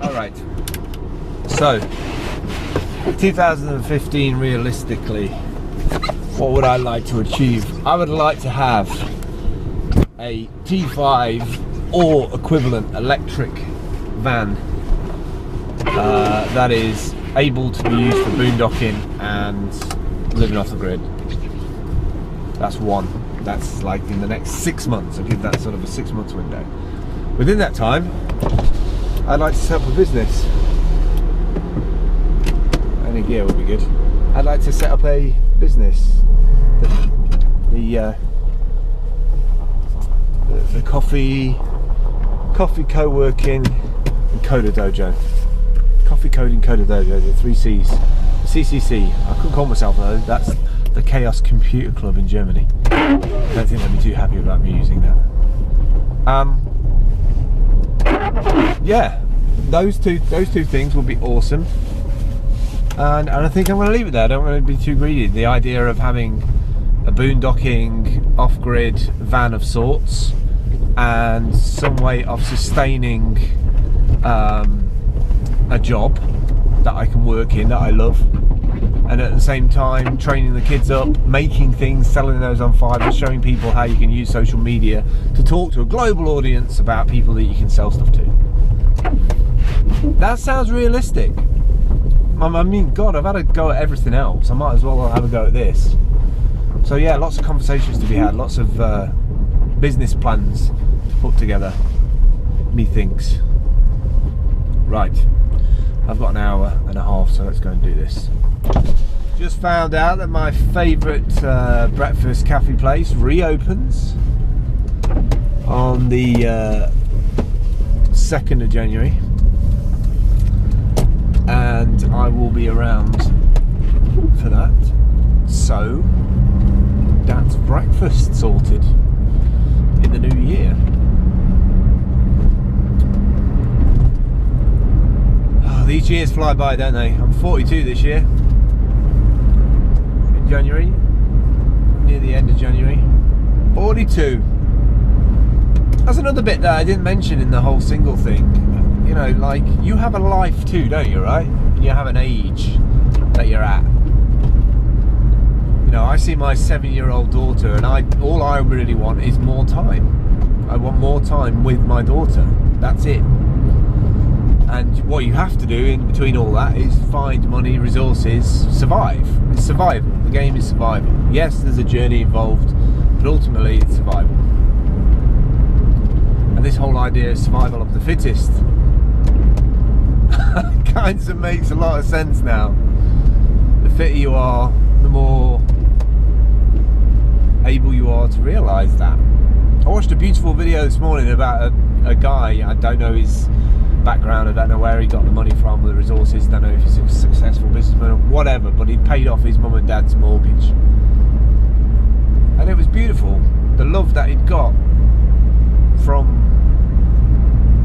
Alright, so 2015 realistically, what would I like to achieve? I would like to have a T5 or equivalent electric van that is able to be used for boondocking and living off the grid. That's one. That's like in the next 6 months. I'll give that sort of a 6 months window. Within that time, I'd like to set up a business. Any gear would be good. I'd like to set up a business. The coffee co-working and coder dojo. Coffee coding coder dojo, the 3 C's. The CCC. I couldn't call myself though. That's the Chaos Computer Club in Germany. I don't think they'd be too happy about me using that. Yeah, those two things would be awesome. And I think I'm going to leave it there. I don't want to be too greedy. The idea of having a boondocking off-grid van of sorts and some way of sustaining a job that I can work in, that I love, and at the same time training the kids up, making things, selling those on Fiverr, showing people how you can use social media to talk to a global audience about people that you can sell stuff to. That sounds realistic. I mean, God, I've had a go at everything else. I might as well have a go at this. So yeah, lots of conversations to be had, lots of business plans to put together, methinks. Right, I've got an hour and a half, so let's go and do this. Just found out that my favourite breakfast cafe place reopens on the 2nd of January. And I will be around for that. So that's breakfast sorted in the new year. Oh, these years fly by, don't they? I'm 42 this year. In January, near the end of January. 42. That's another bit that I didn't mention in the whole single thing. You know, like, you have a life too, don't you, right? And you have an age that you're at. You know, I see my 7-year-old daughter, and all I really want is more time. I want more time with my daughter. That's it. And what you have to do in between all that is find money, resources, survive. It's survival. The game is survival. Yes, there's a journey involved, but ultimately it's survival. And this whole idea of survival of the fittest kind of makes a lot of sense now. The fitter you are, the more able you are to realise that. I watched a beautiful video this morning about a guy. I don't know his background, I don't know where he got the money from, the resources, I don't know if he's a successful businessman or whatever, but he paid off his mum and dad's mortgage. And it was beautiful, the love that he'd got from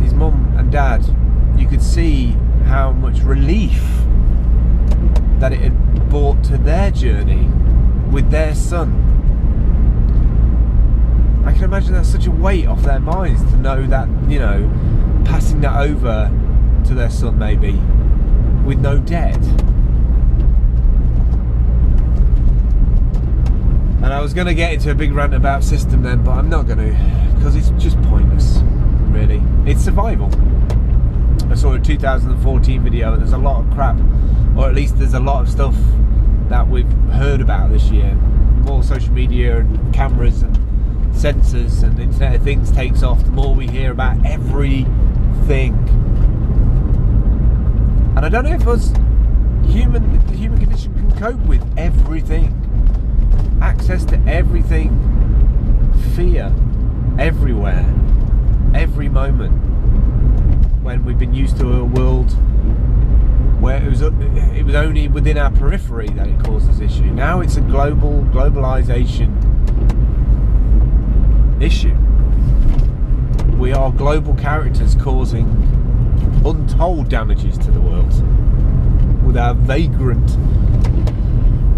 his mum and dad. You could see how much relief that it had brought to their journey with their son. I can imagine that's such a weight off their minds to know that, you know, passing that over to their son maybe with no debt. And I was going to get into a big rant about system then, but I'm not going to, because it's just pointless, really. It's survival. I saw a 2014 video and there's a lot of crap, or at least there's a lot of stuff that we've heard about this year. The more social media and cameras and sensors and Internet of Things takes off, the more we hear about everything. And I don't know if the human condition can cope with everything. Access to everything, fear everywhere, every moment. When we've been used to a world where it was only within our periphery that it caused this issue. Now it's a globalization issue. We are global characters causing untold damages to the world with our vagrant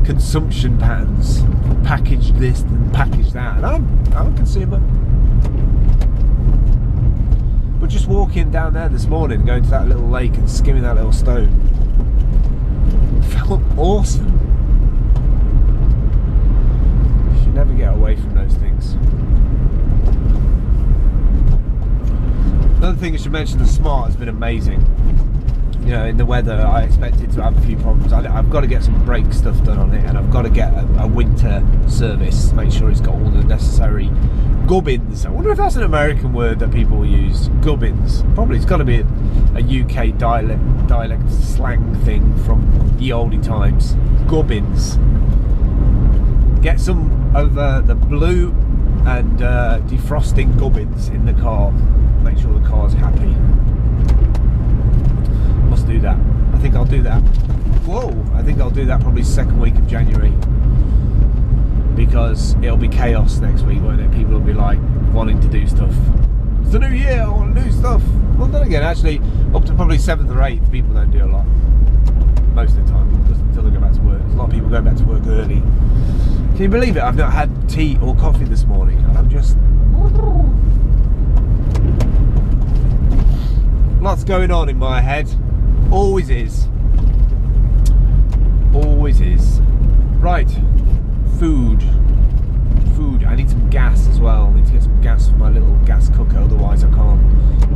consumption patterns. Package this and package that. And I'm a consumer. But just walking down there this morning, going to that little lake and skimming that little stone, felt awesome. You should never get away from those things. Another thing I should mention, the Smart has been amazing. You know, in the weather, I expected to have a few problems. I've got to get some brake stuff done on it, and I've got to get a winter service, make sure it's got all the necessary gubbins. I wonder if that's an American word that people use, gubbins. Probably, it's got to be a UK dialect slang thing from ye olde times. Gubbins. Get some of the blue and defrosting gubbins in the car. Make sure the car's happy. Must do that. I think I'll do that. Whoa! I think I'll do that probably second week of January, because it'll be chaos next week, won't it? People will be like wanting to do stuff. It's the new year, I want to do stuff. Well, then again, actually, up to probably 7th or 8th, people don't do a lot. Most of the time, until they go back to work. There's a lot of people going back to work early. Can you believe it? I've not had tea or coffee this morning, and I'm just... Lots going on in my head. Always is. Always is. Right. Food. I need some gas as well. I need to get some gas for my little gas cooker, otherwise I can't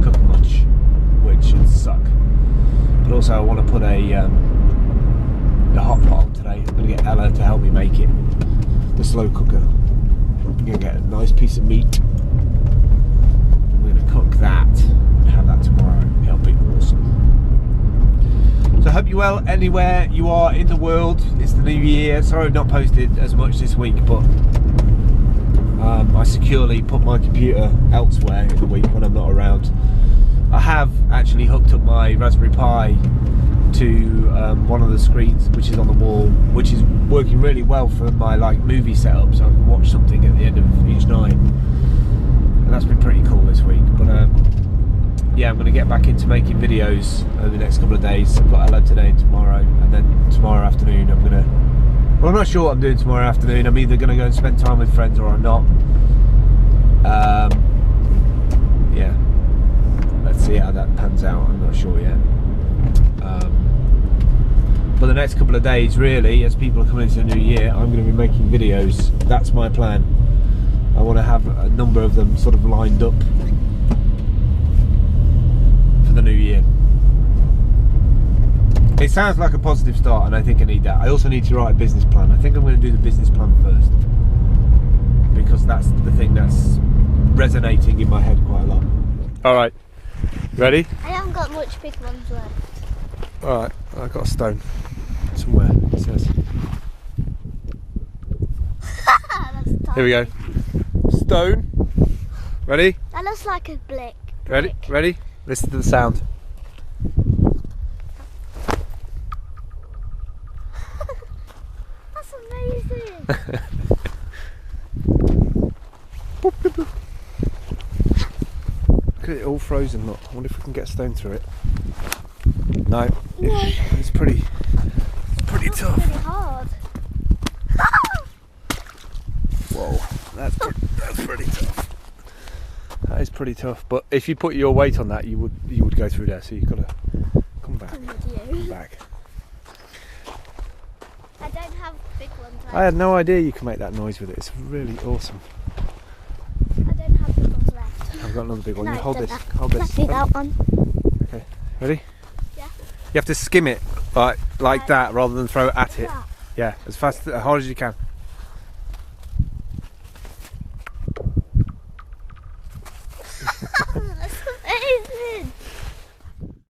cook much, which would suck. But also I want to put the hot pot on today. I'm going to get Ella to help me make it. The slow cooker. I'm going to get a nice piece of meat. I'm going to cook that and have that tomorrow. It'll be awesome. So I hope you're well anywhere you are in the world. It's the new year. Sorry I've not posted as much this week, but I securely put my computer elsewhere in the week when I'm not around. I have actually hooked up my Raspberry Pi to one of the screens which is on the wall, which is working really well for my movie setup, so I can watch something at the end of each night. And that's been pretty cool this week. But yeah, I'm going to get back into making videos over the next couple of days. I've got Ella today and tomorrow, and then tomorrow afternoon I'm going to... Well, I'm not sure what I'm doing tomorrow afternoon. I'm either going to go and spend time with friends or I'm not. Yeah, let's see how that pans out. I'm not sure yet. But the next couple of days, really, as people are coming into the new year, I'm going to be making videos. That's my plan. I want to have a number of them sort of lined up for the new year. It sounds like a positive start, and I think I need that. I also need to write a business plan. I think I'm going to do the business plan first, because that's the thing that's resonating in my head quite a lot. Alright, ready? I haven't got much big ones left. Alright, I've got a stone somewhere, it says. Here we go. Stone. Ready? That looks like a brick. Ready? Ready? Listen to the sound. That's amazing. Look at it all frozen, look. I wonder if we can get a stone through it. No. It's pretty tough. Pretty hard. Whoa, that's pretty tough. That is pretty tough. But if you put your weight on that, you would go through there. So you've got to come back. Come back. I don't have big ones left. I had no idea you can make that noise with it. It's really awesome. I don't have big ones left. I've got another big one. No, You hold this. that. Hold this. Let's do that one. Okay. Ready? Yeah. You have to skim it like that rather than throw it at it. That. Yeah, as hard as you can.